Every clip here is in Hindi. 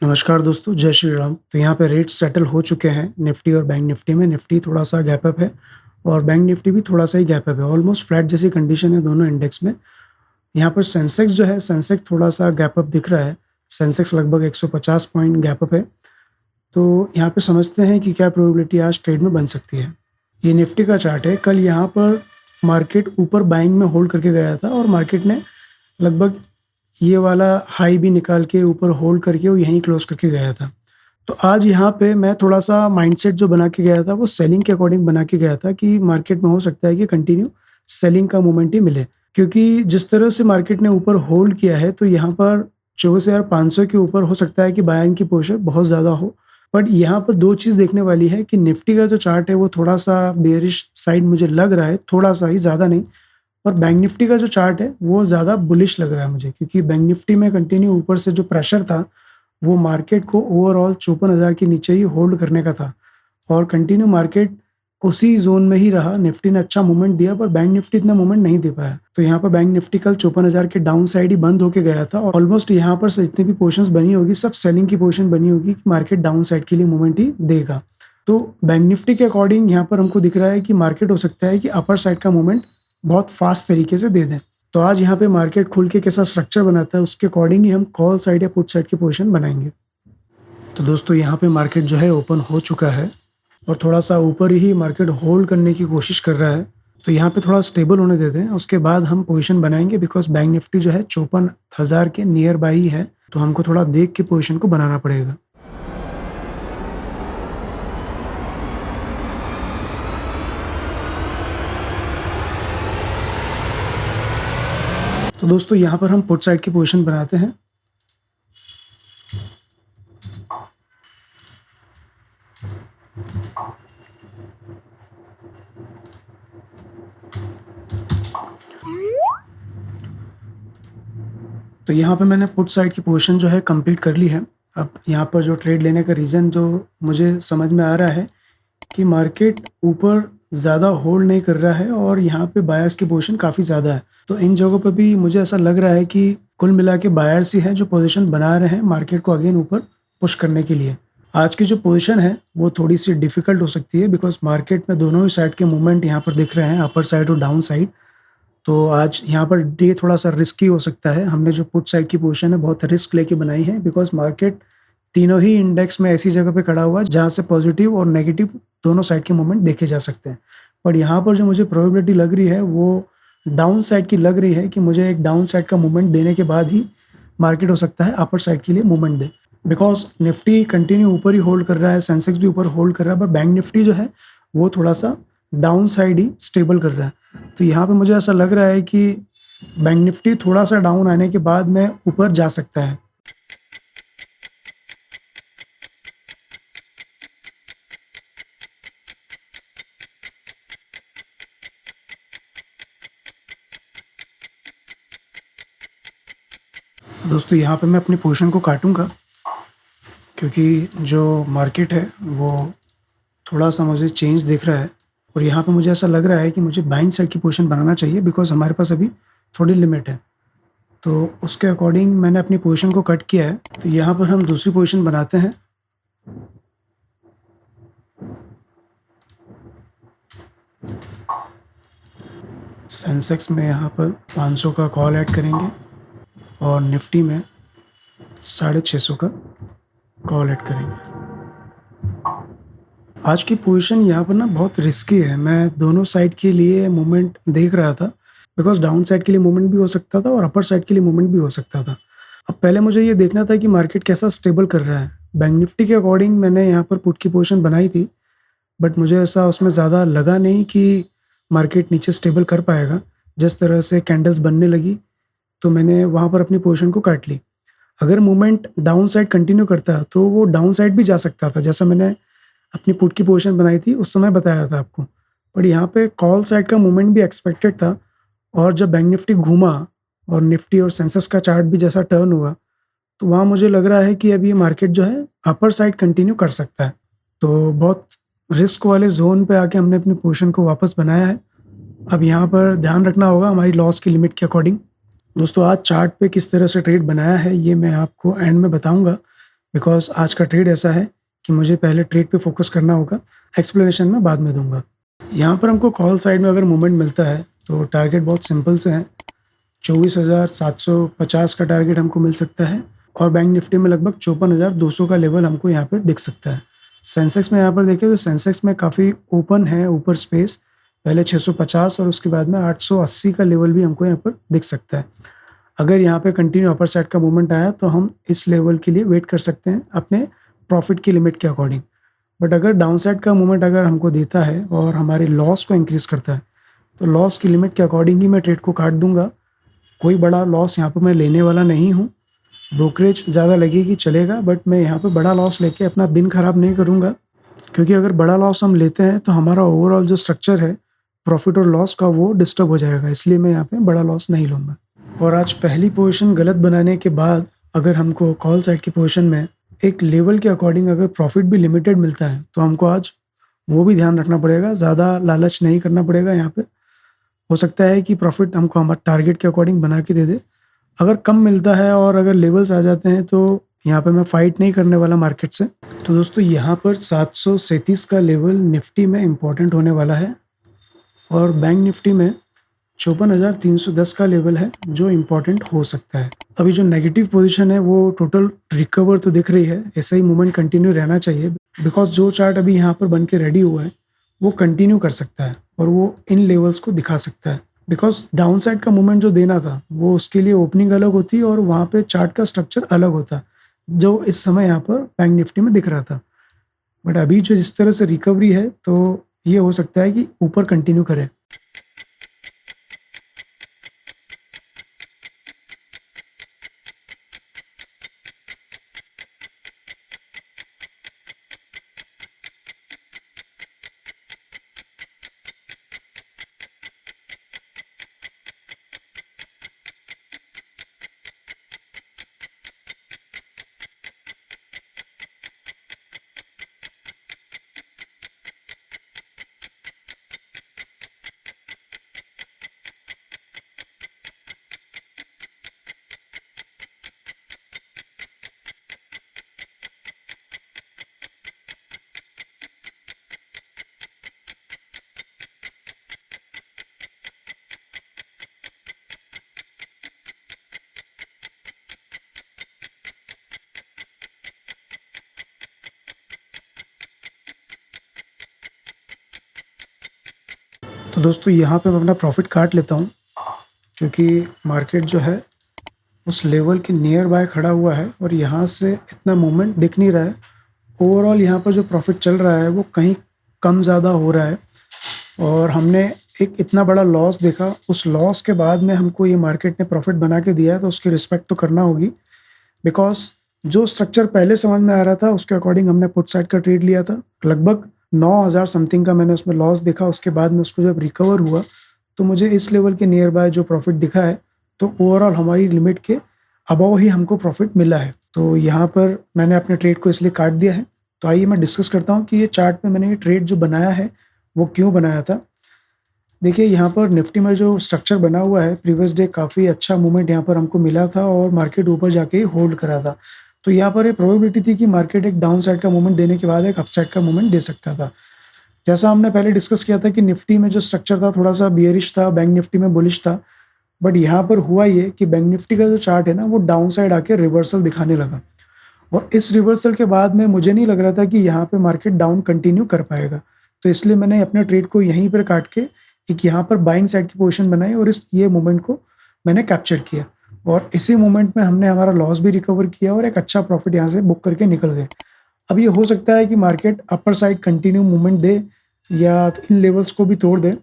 नमस्कार दोस्तों, जय श्री राम। तो यहाँ पे रेट्स सेटल हो चुके हैं निफ्टी और बैंक निफ्टी में। निफ्टी थोड़ा-सा गैप अप है और बैंक निफ्टी भी थोड़ा-सा ही गैप अप है। ऑलमोस्ट फ्लैट जैसी कंडीशन है दोनों इंडेक्स में। यहाँ पर सेंसेक्स जो है, सेंसेक्स थोड़ा-सा गैप अप दिख रहा है। सेंसेक्स लगभग 150 पॉइंट गैप अप है। तो यहाँ पे समझते हैं कि क्या प्रोबेबिलिटी आज ट्रेड में बन सकती है। ये निफ्टी का चार्ट है। कल यहाँ पर मार्केट ऊपर बाइंग में होल्ड करके गया था और मार्केट ने लगभग ये वाला हाई भी निकाल के ऊपर होल्ड करके वो यहीं क्लोज करके गया था। तो आज यहाँ पे मैं थोड़ा-सा माइंडसेट जो बना के गया था वो सेलिंग के अकॉर्डिंग बना के गया था कि मार्केट में हो सकता है कि कंटिन्यू सेलिंग का मोमेंट ही मिले। क्योंकि जिस तरह से मार्केट ने ऊपर होल्ड किया है तो यहाँ पर 24,500 के ऊपर हो सकता है कि बाइंग की पोजीशन बहुत ज़्यादा हो। बट यहाँ पर 2 चीज़ देखने वाली है कि निफ्टी का जो चार्ट है वो थोड़ा-सा बेयरिश साइड मुझे लग रहा है, थोड़ा-सा ही, ज़्यादा नहीं। और बैंक निफ्टी का जो चार्ट है वो ज़्यादा बुलिश लग रहा है मुझे, क्योंकि बैंक निफ्टी में कंटिन्यू ऊपर से जो प्रेशर था वो मार्केट को ओवरऑल 54,000 के नीचे ही होल्ड करने का था और कंटिन्यू मार्केट उसी जोन में ही रहा। निफ्टी ने अच्छा मूवमेंट दिया पर बैंक निफ्टी इतना मूवमेंट नहीं दे पाया। तो यहाँ पर बैंक निफ्टी कल 54,000 के डाउन साइड ही बंद होके गया था और ऑलमोस्ट यहाँ पर से जितनी भी पोजीशंस बनी होगी सब सेलिंग की पोजीशन बनी होगी कि मार्केट डाउन साइड के लिए मूवमेंट ही देगा। तो बैंक निफ्टी के अकॉर्डिंग यहाँ पर हमको दिख रहा है कि मार्केट हो सकता है कि अपर साइड का मूवमेंट बहुत फास्ट तरीके से दे दें। तो आज यहाँ पे मार्केट खुल के कैसा स्ट्रक्चर बनाता है उसके अकॉर्डिंग ही हम कॉल साइड या पुट साइड की पोजीशन बनाएंगे। तो दोस्तों यहाँ पे मार्केट जो है ओपन हो चुका है और थोड़ा-सा ऊपर ही मार्केट होल्ड करने की कोशिश कर रहा है। तो यहाँ पे थोड़ा स्टेबल होने देते हैं, उसके बाद हम पोजीशन बनाएंगे बिकॉज़ बैंक निफ्टी जो है 54,000 के नियर बाय ही है, तो हमको थोड़ा देख के पोजीशन को बनाना पड़ेगा। तो दोस्तों यहाँ पर हम पुट साइड की पोजीशन बनाते हैं। तो यहाँ पे मैंने पुट साइड की पोजीशन जो है कंप्लीट कर ली है। अब यहाँ पर जो ट्रेड लेने का रीज़न जो मुझे समझ में आ रहा है कि मार्केट ऊपर ज़्यादा होल्ड नहीं कर रहा है और यहाँ पे बायर्स की पोजीशन काफ़ी ज़्यादा है। तो इन जगहों पे भी मुझे ऐसा लग रहा है कि कुल मिला के बायर्स ही हैं जो पोजीशन बना रहे हैं मार्केट को अगेन ऊपर पुश करने के लिए। आज की जो पोजीशन है वो थोड़ी-सी डिफ़िकल्ट हो सकती है बिकॉज़ मार्केट में दोनों ही साइड के मूवमेंट यहाँ पर दिख रहे हैं, अपर साइड और डाउन साइड। तो आज यहाँ पर डे थोड़ा-सा रिस्की हो सकता है। हमने जो पुट साइड की पोजीशन है बहुत रिस्क लेके बनाई है बिकॉज़ मार्केट तीनों ही इंडेक्स में ऐसी जगह पे खड़ा हुआ है जहाँ से पॉजिटिव और नेगेटिव दोनों साइड के मूवमेंट देखे जा सकते हैं। बट यहाँ पर जो मुझे प्रोबेबिलिटी लग रही है वो डाउन साइड की लग रही है कि मुझे एक डाउन साइड का मूवमेंट देने के बाद ही मार्केट हो सकता है अपर साइड के लिए movement they. Because Nifty continue ऊपर ही होल्ड कर रहा है, सेंसेक्स भी ऊपर होल्ड कर रहा है, बट बैंक निफ्टी जो है वो थोड़ा-सा डाउन साइड ही स्टेबल कर रहा है। तो यहाँ पे मुझे ऐसा लग रहा है कि बैंक निफ्टी थोड़ा-सा डाउन आने के बाद में ऊपर जा सकता है। दोस्तों यहाँ पे मैं अपनी पोजीशन को काटूँगा क्योंकि जो मार्केट है वो थोड़ा-सा मुझे चेंज दिख रहा है और यहाँ पे मुझे ऐसा लग रहा है कि मुझे बाइंग साइड की पोजीशन बनाना चाहिए बिकॉज़ हमारे पास अभी थोड़ी लिमिट है। तो उसके अकॉर्डिंग मैंने अपनी पोजीशन को कट किया है। तो यहाँ पर हम दूसरी पोजीशन बनाते हैं। सेंसेक्स में यहाँ पर 500 का कॉल ऐड करेंगे और निफ्टी में 650 का कॉल ऐड करेंगे। आज की पोजीशन यहाँ पर ना बहुत रिस्की है। मैं दोनों साइड के लिए मूवमेंट देख रहा था बिकॉज़ डाउन साइड के लिए मूवमेंट भी हो सकता था और अपर साइड के लिए मूवमेंट भी हो सकता था। अब पहले मुझे ये देखना था कि मार्केट कैसा स्टेबल कर रहा है। बैंक निफ्टी के अकॉर्डिंग मैंने यहाँ पर पुट की पोजीशन बनाई थी, बट मुझे ऐसा उसमें ज़्यादा लगा नहीं कि मार्केट नीचे स्टेबल कर पाएगा। जिस तरह से कैंडल्स बनने लगी, तो मैंने वहाँ पर अपनी पोजीशन को काट ली। अगर मूवमेंट डाउन साइड कंटिन्यू करता, तो वो डाउन साइड भी जा सकता था, जैसा मैंने अपनी पुट की पोजीशन बनाई थी, उस समय बताया था आपको। बट यहाँ पे कॉल साइड का मूवमेंट भी एक्सपेक्टेड था और जब बैंक निफ्टी घूमा और निफ्टी और सेंसेक्स का चार्ट भी जैसा टर्न हुआ, तो वहाँ मुझे लग रहा है कि अब ये मार्केट जो है अपर साइड कंटिन्यू कर सकता है। तो बहुत रिस्क वाले ज़ोन पे आके हमने अपनी पोजीशन को वापस बनाया है। अब यहाँ पर ध्यान रखना होगा हमारी लॉस की लिमिट के अकॉर्डिंग। दोस्तों आज चार्ट पे किस तरह से ट्रेड बनाया है ये मैं आपको एंड में बताऊँगा, बिकॉज़ आज का ट्रेड ऐसा है कि मुझे पहले ट्रेड पे फ़ोकस करना होगा, एक्सप्लेनेशन मैं बाद में दूँगा। यहाँ पर हमको कॉल साइड में अगर मूवमेंट मिलता है तो टारगेट बहुत सिंपल से हैं, 24,750 का टारगेट हमको मिल सकता है और बैंक निफ्टी में लगभग 54,200 का लेवल हमको यहाँ पे दिख सकता है। सेंसेक्स में यहाँ पर देखें तो सेंसेक्स में काफ़ी ओपन है ऊपर स्पेस, पहले 650 और उसके बाद में 880 का लेवल भी हमको यहाँ पर दिख सकता है। अगर यहाँ पे कंटिन्यू अपर साइड का मूवमेंट आया तो हम इस लेवल के लिए वेट कर सकते हैं अपने प्रॉफिट की लिमिट के अकॉर्डिंग। बट अगर डाउन साइड का मूवमेंट अगर हमको देता है और हमारे लॉस को इंक्रीज़ करता है तो लॉस की लिमिट के अकॉर्डिंग ही मैं ट्रेड को काट दूंगा। कोई बड़ा लॉस यहाँ पर मैं लेने वाला नहीं हूँ। ब्रोकरेज ज़्यादा लगेगी चलेगा, बट मैं यहाँ पे बड़ा लॉस लेके अपना दिन ख़राब नहीं करूँगा, क्योंकि अगर बड़ा लॉस हम लेते हैं तो हमारा ओवरऑल जो स्ट्रक्चर है प्रॉफिट और लॉस का वो डिस्टर्ब हो जाएगा, इसलिए मैं यहाँ पे बड़ा लॉस नहीं लूँगा। और आज पहली पोजीशन गलत बनाने के बाद अगर हमको कॉल साइड की पोजीशन में एक लेवल के अकॉर्डिंग अगर प्रॉफिट भी लिमिटेड मिलता है तो हमको आज वो भी ध्यान रखना पड़ेगा, ज़्यादा लालच नहीं करना पड़ेगा। यहाँ पे हो सकता है कि प्रॉफिट हमको हमारे टारगेट के अकॉर्डिंग बना के दे दे। अगर कम मिलता है और अगर लेवल्स आ जाते हैं तो यहाँ पे मैं फाइट नहीं करने वाला मार्केट से। तो दोस्तों यहाँ पर 737 का लेवल निफ्टी में इम्पोर्टेंट होने वाला है और बैंक निफ्टी में 54,310 का लेवल है जो इम्पोर्टेंट हो सकता है। अभी जो नेगेटिव पोजीशन है वो टोटल रिकवर तो दिख रही है, ऐसा ही मूवमेंट कंटिन्यू रहना चाहिए, बिकॉज जो चार्ट अभी यहाँ पर बन के रेडी हुआ है वो कंटिन्यू कर सकता है और वो इन लेवल्स को दिखा सकता है। बिकॉज डाउन साइड का मूवमेंट जो देना था वो उसके लिए ओपनिंग अलग होती और वहाँ पे चार्ट का स्ट्रक्चर अलग होता जो इस समय यहाँ पर बैंक निफ्टी में दिख रहा था। बट अभी जो जिस तरह से रिकवरी है तो ये हो सकता है कि ऊपर कंटिन्यू करे। तो दोस्तों यहाँ पे मैं अपना प्रॉफिट काट लेता हूँ, क्योंकि मार्केट जो है उस लेवल के नियर बाय खड़ा हुआ है और यहाँ से इतना मूवमेंट दिख नहीं रहा है। ओवरऑल यहाँ पर जो प्रॉफिट चल रहा है वो कहीं कम ज़्यादा हो रहा है और हमने एक इतना बड़ा लॉस देखा, उस लॉस के बाद में हमको ये मार्केट ने प्रॉफिट बना के दिया है तो उसकी रिस्पेक्ट तो करना होगी। बिकॉज जो स्ट्रक्चर पहले समझ में आ रहा था उसके अकॉर्डिंग हमने पुट साइड का ट्रेड लिया था, लगभग 9,000 समथिंग का मैंने उसमें लॉस देखा। उसके बाद में उसको जब रिकवर हुआ तो मुझे इस लेवल के नियर बाय जो प्रॉफिट दिखा है तो ओवरऑल हमारी लिमिट के अबव ही हमको प्रॉफिट मिला है। तो यहाँ पर मैंने अपने ट्रेड को इसलिए काट दिया है। तो आइए मैं डिस्कस करता हूँ कि ये चार्ट में मैंने ये ट्रेड जो बनाया है वो क्यों बनाया था। देखिए यहाँ पर निफ्टी में जो स्ट्रक्चर बना हुआ है, प्रीवियस डे काफ़ी अच्छा मूवमेंट यहाँ पर हमको मिला था और मार्केट ऊपर जाके ही होल्ड करा था। तो यहाँ पर ये प्रोबेबिलिटी थी कि मार्केट एक डाउन साइड का मूवमेंट देने के बाद एक अप साइड का मूवमेंट दे सकता था। जैसा हमने पहले डिस्कस किया था कि निफ्टी में जो स्ट्रक्चर था थोड़ा सा बियरिश था, बैंक निफ्टी में बुलिश था। बट यहाँ पर हुआ ये कि बैंक निफ्टी का जो चार्ट है ना वो डाउन साइड आके रिवर्सल दिखाने लगा और इस रिवर्सल के बाद में मुझे नहीं लग रहा था कि यहाँ पे मार्केट डाउन कंटिन्यू कर पाएगा। तो इसलिए मैंने अपने ट्रेड को यहीं पर काट के एक यहाँ पर बाइंग साइड की पोजीशन बनाई और ये मूवमेंट को मैंने कैप्चर किया और इसी मूवमेंट में हमने हमारा लॉस भी रिकवर किया और एक अच्छा प्रॉफिट यहाँ से बुक करके निकल गए। अब ये हो सकता है कि market upper side continue movement दे या इन लेवल्स को भी तोड़ दे,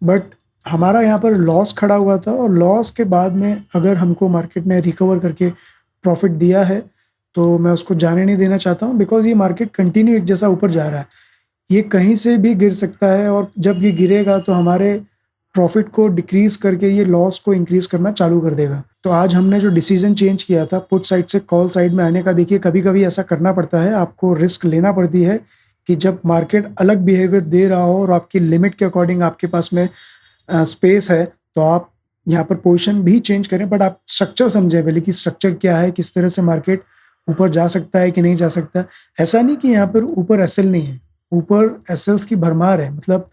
बट हमारा यहाँ पर लॉस खड़ा हुआ था और लॉस के बाद में अगर हमको मार्केट ने रिकवर करके प्रॉफिट दिया है तो मैं उसको जाने नहीं देना चाहता हूँ। बिकॉज ये मार्केट कंटिन्यू एक जैसा ऊपर जा रहा है, ये कहीं से भी गिर सकता है और जब ये गिरेगा तो हमारे प्रॉफिट को डिक्रीज करके ये लॉस को इंक्रीज करना चालू कर देगा। तो आज हमने जो डिसीजन चेंज किया था पुट साइड से कॉल साइड में आने का, देखिए कभी कभी ऐसा करना पड़ता है, आपको रिस्क लेना पड़ती है कि जब मार्केट अलग बिहेवियर दे रहा हो और आपकी लिमिट के अकॉर्डिंग आपके पास में स्पेस है, तो आप यहाँ पर पोजीशन भी चेंज करें, बट आप स्ट्रक्चर समझें पहले कि स्ट्रक्चर क्या है, किस तरह से मार्केट ऊपर जा सकता है कि नहीं जा सकता। ऐसा नहीं कि यहाँ पर ऊपर एसएल नहीं है, ऊपर एसएल्स की भरमार है, मतलब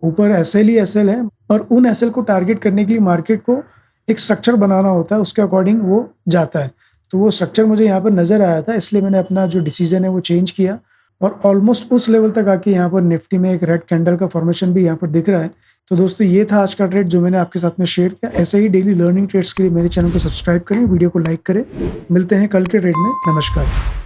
ऊपर एसएल ही एसएल है, पर उन एसएल को टारगेट करने के लिए मार्केट को एक स्ट्रक्चर बनाना होता है, उसके अकॉर्डिंग वो जाता है। तो वो स्ट्रक्चर मुझे यहाँ पर नज़र आया था, इसलिए मैंने अपना जो डिसीजन है वो चेंज किया और ऑलमोस्ट उस लेवल तक आके यहाँ पर निफ्टी में एक रेड कैंडल का फॉर्मेशन भी यहाँ पर दिख रहा है। तो दोस्तों ये था आज का ट्रेड जो मैंने आपके साथ में शेयर किया। ऐसे ही डेली लर्निंग ट्रेड्स के लिए मेरे चैनल को सब्सक्राइब करें, वीडियो को लाइक करें। मिलते हैं कल के ट्रेड में। नमस्कार।